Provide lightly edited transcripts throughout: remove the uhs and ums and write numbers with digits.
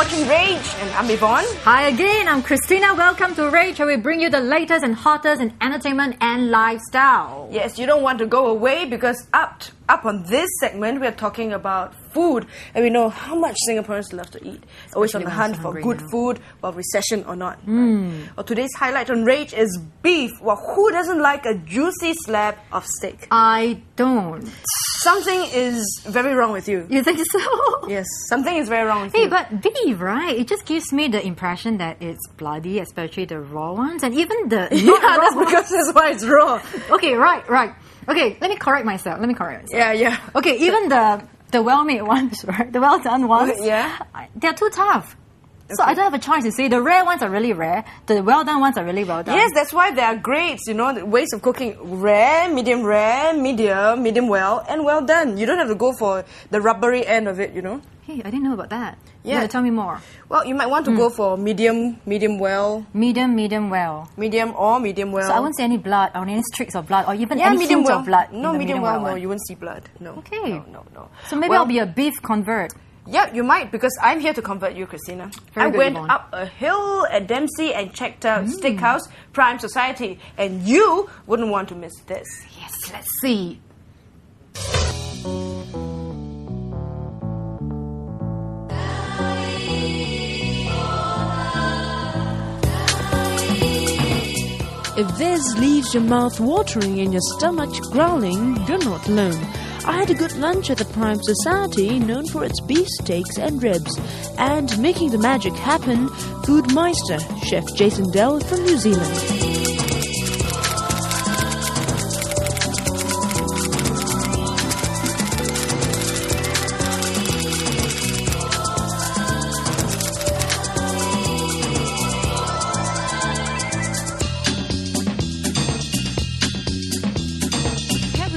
watching R.age, and I'm E-von. Hi again, I'm Christina. Welcome to R.age, where we bring you the latest and hottest in entertainment and lifestyle. Yes, you don't want to go away because up on this segment, we're talking about food. And we know how much Singaporeans love to eat. Always on the hunt for good food, well, recession or not. Right? Well, today's highlight on R.age is beef. Well, who doesn't like a juicy slab of steak? I don't. Something is very wrong with you. You think so? Yes, something is very wrong with Hey, you. but beef, right? It just gives me the impression that it's bloody, especially the raw ones, and even the that's because that's why it's raw. Okay, right. Okay, let me correct myself. Yeah. Okay, even the well-made ones, right? The well-done ones. Yeah. They're too tough. So I don't have a choice to say the rare ones are really rare, the well-done ones are really well-done. Yes, that's why there are grades, the ways of cooking. Rare, medium, medium well, and well done. You don't have to go for the rubbery end of it, Hey, I didn't know about that. Yeah. You want to tell me more? Well, you might want to go for medium well. Medium well. Medium or medium well. So I won't see any blood or any streaks of blood or even yeah, any medium hints well. of blood. No, in the medium well, no, one. you won't see blood. No. Okay. No. So maybe I'll be a beef convert. Yeah, you might, because I'm here to convert you, Christina. Very I good, went E-von. up a hill at Dempsey and checked out Steakhouse, Prime Society, and you wouldn't want to miss this. Yes, let's see. If this leaves your mouth watering and your stomach growling, you're not alone. I had a good lunch at the Prime Society, known for its beef steaks and ribs. And making the magic happen, Foodmeister, Chef Jason Dell from New Zealand.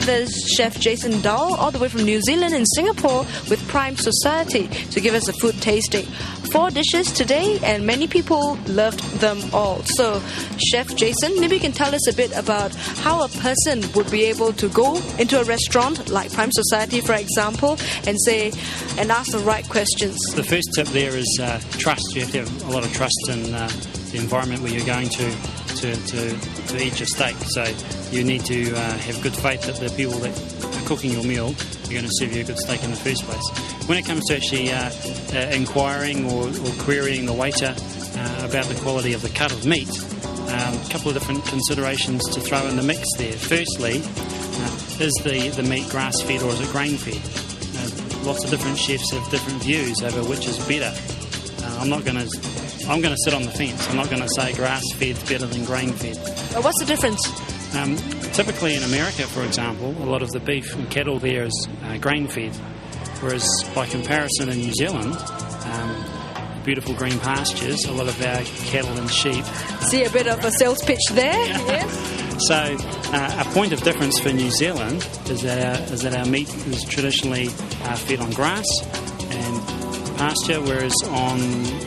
There's Chef Jason Dell, all the way from New Zealand and Singapore, with Prime Society to give us a food tasting. 4 dishes today, and many people loved them all. So, Chef Jason, maybe you can tell us a bit about how a person would be able to go into a restaurant like Prime Society, for example, and ask the right questions. The first tip there is trust. You have to have a lot of trust in the environment where you're going to eat your steak. So you need to have good faith that the people that are cooking your meal are going to serve you a good steak in the first place. When it comes to actually inquiring or querying the waiter about the quality of the cut of meat, a couple of different considerations to throw in the mix there. Firstly, is the meat grass-fed or is it grain-fed? Lots of different chefs have different views over which is better. I'm going to sit on the fence. I'm not going to say grass-fed's better than grain-fed. What's the difference? Typically in America, for example, a lot of the beef and cattle there is grain-fed, whereas by comparison in New Zealand, beautiful green pastures, a lot of our cattle and sheep. See a bit of a sales pitch there. Yes. So a point of difference for New Zealand is that our meat is traditionally fed on grass and pasture, whereas on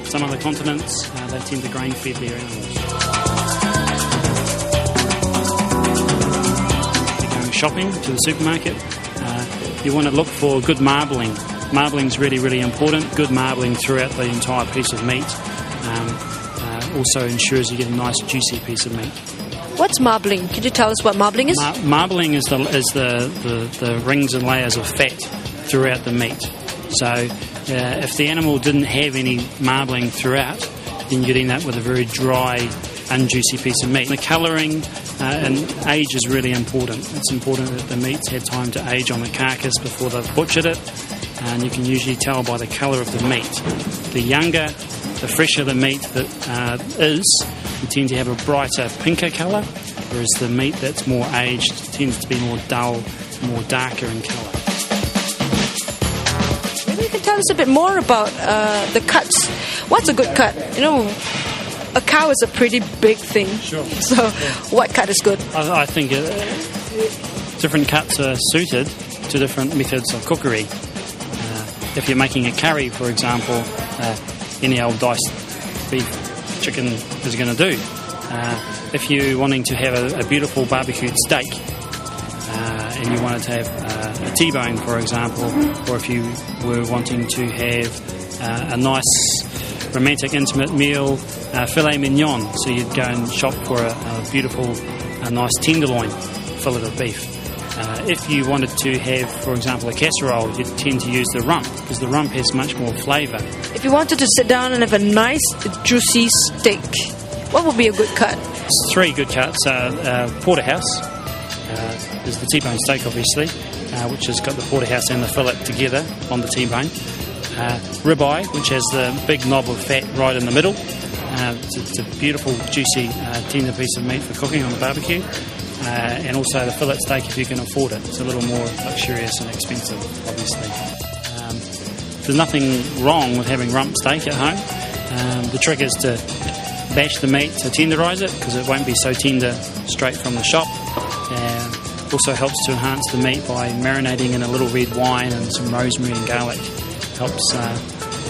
some other continents they tend to grain-feed their animals. If you're going shopping to the supermarket, you want to look for good marbling. Marbling's really, really important. Good marbling throughout the entire piece of meat also ensures you get a nice juicy piece of meat. What's marbling? Could you tell us what marbling is? Marbling is the rings and layers of fat throughout the meat. So if the animal didn't have any marbling throughout, then you'd end up with a very dry, unjuicy piece of meat. The colouring and age is really important. It's important that the meat's had time to age on the carcass before they've butchered it, and you can usually tell by the colour of the meat. The younger, the fresher the meat that is, you tend to have a brighter, pinker colour, whereas the meat that's more aged tends to be more dull, more darker in colour. Maybe you can tell us a bit more about the cuts. What's a good cut? A cow is a pretty big thing. Sure. So what cut is good? I think different cuts are suited to different methods of cookery. If you're making a curry, for example, any old diced beef chicken is going to do. If you're wanting to have a beautiful barbecued steak and you wanted to have a T-bone, for example, or if you were wanting to have a nice romantic, intimate meal, filet mignon. So you'd go and shop for a beautiful, nice tenderloin fillet of beef. If you wanted to have, for example, a casserole, you'd tend to use the rump because the rump has much more flavour. If you wanted to sit down and have a nice, juicy steak, what would be a good cut? 3 good cuts. Porterhouse is the T-bone steak, obviously, which has got the Porterhouse and the fillet together on the T-bone. Ribeye, which has the big knob of fat right in the middle. It's a beautiful, juicy, tender piece of meat for cooking on the barbecue. And also the fillet steak if you can afford it. It's a little more luxurious and expensive, obviously. There's nothing wrong with having rump steak at home. The trick is to bash the meat to tenderise it because it won't be so tender straight from the shop. Also helps to enhance the meat by marinating in a little red wine and some rosemary and garlic. Helps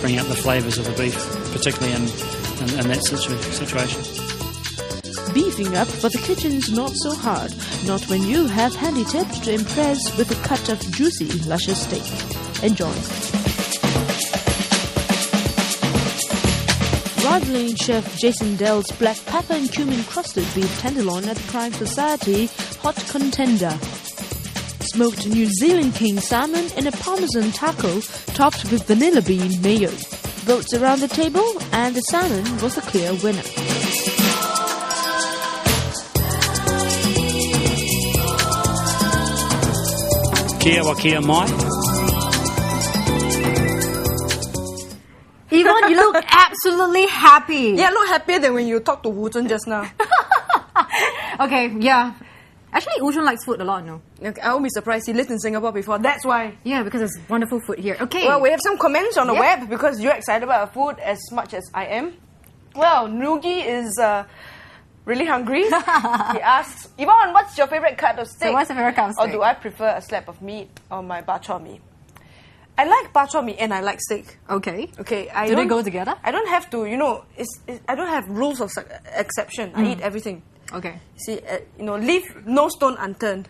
bring out the flavours of the beef, particularly in that situation. Beefing up for the kitchen's not so hard, not when you have handy tips to impress with a cut of juicy, luscious steak. Enjoy. Rivaling Chef Jason Dell's black pepper and cumin crusted beef tenderloin at Prime Society hot contender. Smoked New Zealand king salmon in a parmesan taco topped with vanilla bean mayo. Votes around the table and the salmon was the clear winner. Kia wa kia mai. E-von, you look absolutely happy. Yeah, look happier than when you talked to Wu Zhen just now. Okay, yeah. Actually, Wu Zhen likes food a lot, no? Okay, I won't be surprised. He lived in Singapore before. That's why. Yeah, because there's wonderful food here. Okay. Well, we have some comments on the web because you're excited about food as much as I am. Well, Nugi is really hungry. He asks, E-von, what's your favorite cut of steak? So what's your favorite cut of steak? Or do I prefer a slab of meat on my bak chor mee? I like bak chor mee and I like steak. Okay. Okay. Do they go together? I don't have to, I don't have rules of exception. I eat everything. Okay. See, leave no stone unturned.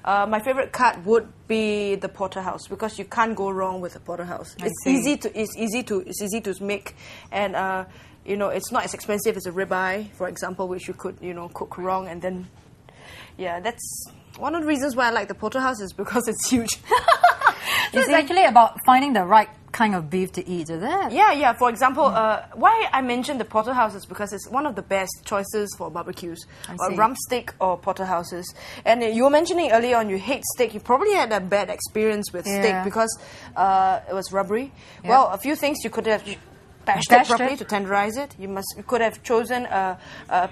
My favorite cut would be the Porterhouse because you can't go wrong with the Porterhouse. It's easy to make, and it's not as expensive as a ribeye, for example, which you could cook wrong and then, that's one of the reasons why I like the Porterhouse is because it's huge. So it's actually about finding the right kind of beef to eat, is it? Yeah. For example, why I mentioned the Porterhouse is because it's one of the best choices for barbecues. Rump steak or Porterhouses. And you were mentioning earlier on you hate steak. You probably had a bad experience with steak because it was rubbery. Yep. Well, a few things you could have bashed it properly to tenderize it. You could have chosen a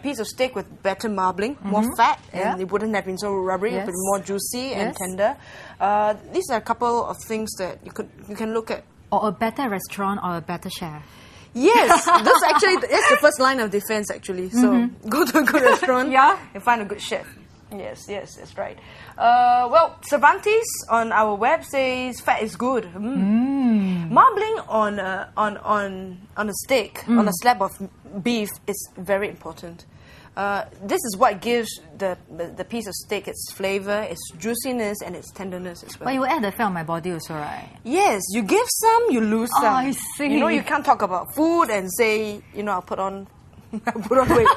piece of steak with better marbling, more fat, and it wouldn't have been so rubbery. It would be more juicy and tender. These are a couple of things that you can look at. Or a better restaurant or a better chef. Yes, that's the first line of defense actually. So go to a good restaurant and find a good chef. Yes, that's right. Well, Cervantes on our web says fat is good. Marbling on a steak, on a slab of beef is very important. This is what gives the piece of steak its flavour, its juiciness, and its tenderness as well. But you add the fat on my body also, right? Yes, you give some, you lose some. I see. You can't talk about food and say, I'll put on weight.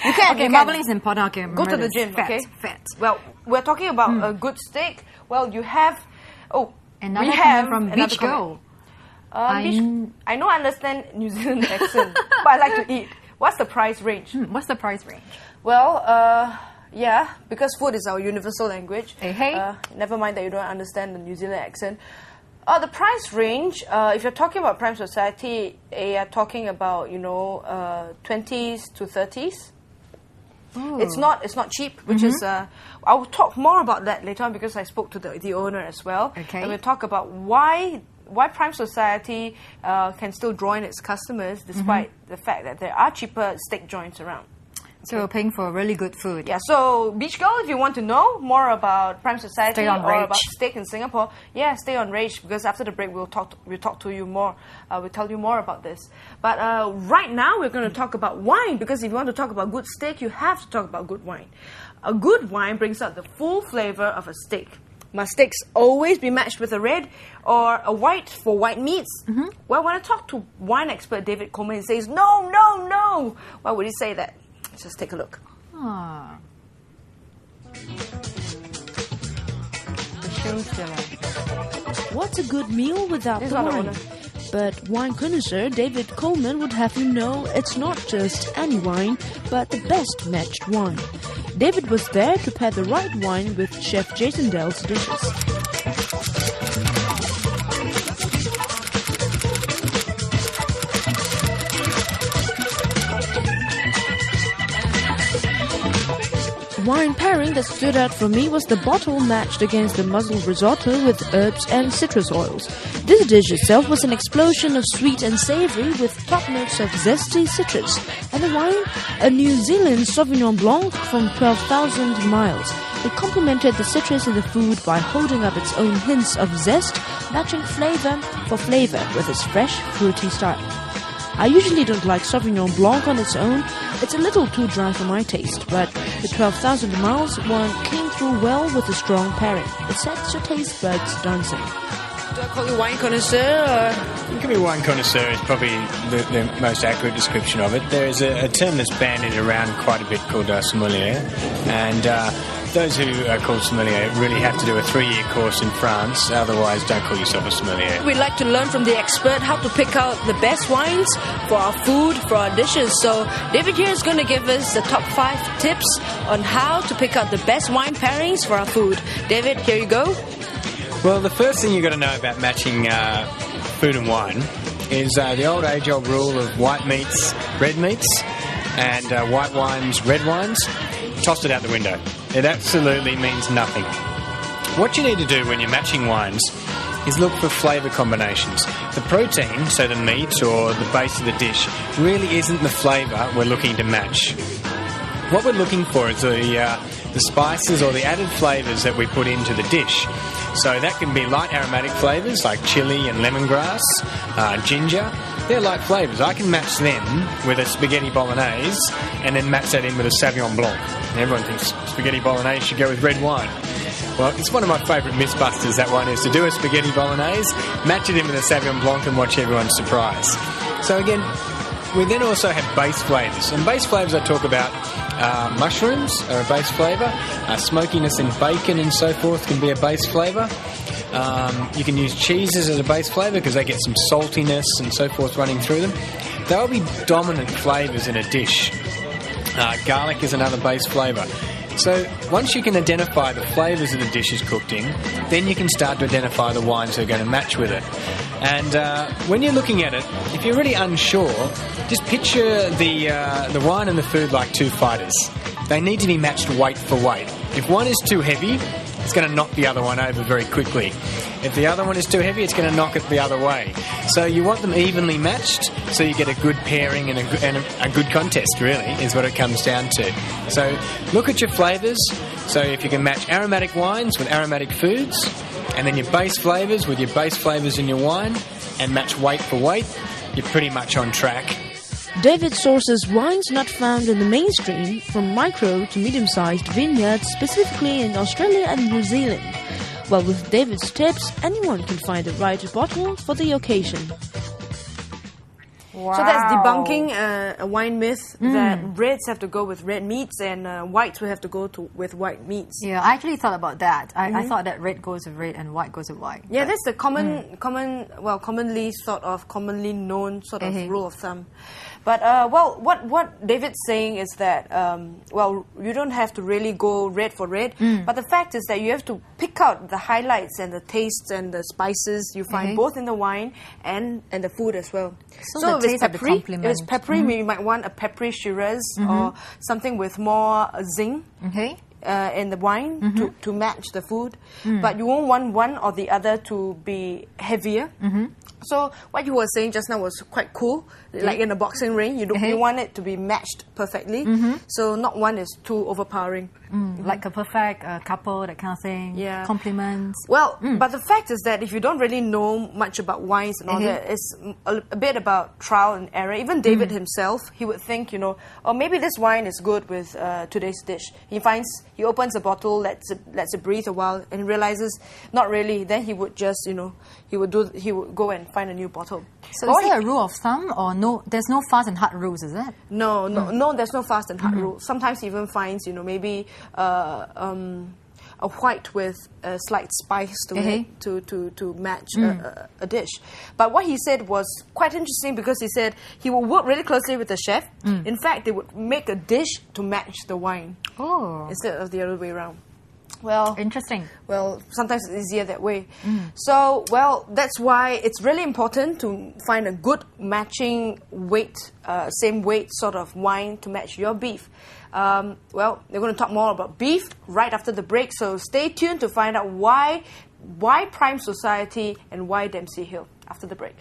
You can. Okay, marbling is important. Okay, go to the gym. Fat. Well, we're talking about a good steak. Well, you have. We have from Beach Girl. I know I understand New Zealand accent, but I like to eat. What's the price range? What's the price range? Well, because food is our universal language. Hey. Never mind that you don't understand the New Zealand accent. The price range, if you're talking about Prime Society, you're talking about 20s to 30s. Ooh. It's not cheap, which is. I'll talk more about that later on because I spoke to the owner as well. Okay. And we'll talk about why Prime Society can still draw in its customers despite the fact that there are cheaper steak joints around. So we're paying for really good food. Yeah, so Beach Girl, if you want to know more about Prime Society or R.age. about steak in Singapore, stay on R.age because after the break we'll talk to you more. We'll tell you more about this. But right now we're going to talk about wine because if you want to talk about good steak, you have to talk about good wine. A good wine brings out the full flavour of a steak. Must steaks always be matched with a red or a white for white meats? Well, when I talk to wine expert David Coleman, he says, no, no, no. Why would he say that? Let's just take a look. What's a good meal without the wine? But wine connoisseur David Coleman would have you know it's not just any wine, but the best matched wine. David was there to pair the right wine with Chef Jason Dell's dishes. Wine pairing that stood out for me was the bottle matched against the mussel risotto with herbs and citrus oils. This dish itself was an explosion of sweet and savoury with top notes of zesty citrus. And the wine, a New Zealand Sauvignon Blanc from 12,000 miles. It complemented the citrus in the food by holding up its own hints of zest, matching flavour for flavour with its fresh, fruity style. I usually don't like Sauvignon Blanc on its own. It's a little too dry for my taste, but the 12,000 miles one came through well with a strong pairing. It sets your taste buds dancing. Do I call you wine connoisseur? You can be wine connoisseur is probably the most accurate description of it. There is a term that's bandied around quite a bit called sommelier, and those who are called sommelier really have to do a 3-year course in France, otherwise don't call yourself a sommelier. We'd like to learn from the expert how to pick out the best wines for our food, for our dishes. So David here is going to give us the top 5 tips on how to pick out the best wine pairings for our food. David, here you go. Well, the first thing you've got to know about matching food and wine is the old age-old rule of white meats, red meats, and white wines, red wines. Toss it out the window. It absolutely means nothing. What you need to do when you're matching wines is look for flavour combinations. The protein, so the meat or the base of the dish, really isn't the flavour we're looking to match. What we're looking for is the spices or the added flavours that we put into the dish. So that can be light aromatic flavours like chili and lemongrass, ginger. They're light flavours. I can match them with a spaghetti bolognese and then match that in with a Sauvignon Blanc. And everyone thinks spaghetti bolognese should go with red wine. Well, it's one of my favourite mythbusters, that one, is to do a spaghetti bolognese, match it in with a Sauvignon Blanc and watch everyone surprise. So again, we then also have base flavours. And base flavours I talk about, mushrooms are a base flavour, smokiness in bacon and so forth can be a base flavour. You can use cheeses as a base flavour because they get some saltiness and so forth running through them. They'll be dominant flavours in a dish. Garlic is another base flavour. So once you can identify the flavours that the dish is cooked in, then you can start to identify the wines that are going to match with it. And when you're looking at it, if you're really unsure, just picture the wine and the food like two fighters. They need to be matched weight for weight. If one is too heavy, it's going to knock the other one over very quickly. If the other one is too heavy, it's going to knock it the other way. So you want them evenly matched so you get a good pairing and a good contest, really, is what it comes down to. So look at your flavours. So if you can match aromatic wines with aromatic foods, and then your base flavours with your base flavours in your wine, and match weight for weight, you're pretty much on track. David sources wines not found in the mainstream from micro to medium-sized vineyards, specifically in Australia and New Zealand. Well, with David's tips, anyone can find the right bottle for the occasion. Wow. So that's debunking a wine myth that reds have to go with red meats and whites will have to go with white meats. Yeah, I actually thought about that. I thought that red goes with red and white goes with white. Yeah, that's the commonly known sort of rule of thumb. But what David's saying is that you don't have to really go red for red. But the fact is that you have to pick out the highlights and the tastes and the spices you find both in the wine and the food as well. So the taste have to complement. If it's peppery, you might want a peppery Shiraz or something with more zing. In the wine to match the food, but you won't want one or the other to be heavier. So what you were saying just now was quite cool. Like in a boxing ring, you want it to be matched perfectly. So not one is too overpowering. Like a perfect couple, that kind of thing. Yeah. Compliments. Well, but the fact is that if you don't really know much about wines and all that, it's a bit about trial and error. Even David himself, he would think, you know, oh, maybe this wine is good with today's dish. He opens a bottle, lets it breathe a while, and realizes not really. Then he would just, you know, he would go and find a new bottle. So is there a rule of thumb, or no? There's no fast and hard rules, is it? No, there's no fast and hard rule. Sometimes he even finds, you know, maybe a white with a slight spice to it to match a dish. But what he said was quite interesting, because he said he would work really closely with the chef. In fact, they would make a dish to match the wine instead of the other way around. Well, interesting. Well, sometimes it's easier that way. So, well, that's why it's really important to find a good matching weight, same weight sort of wine to match your beef. Well, we're going to talk more about beef right after the break, so stay tuned to find out why Prime Society and why Dempsey Hill after the break.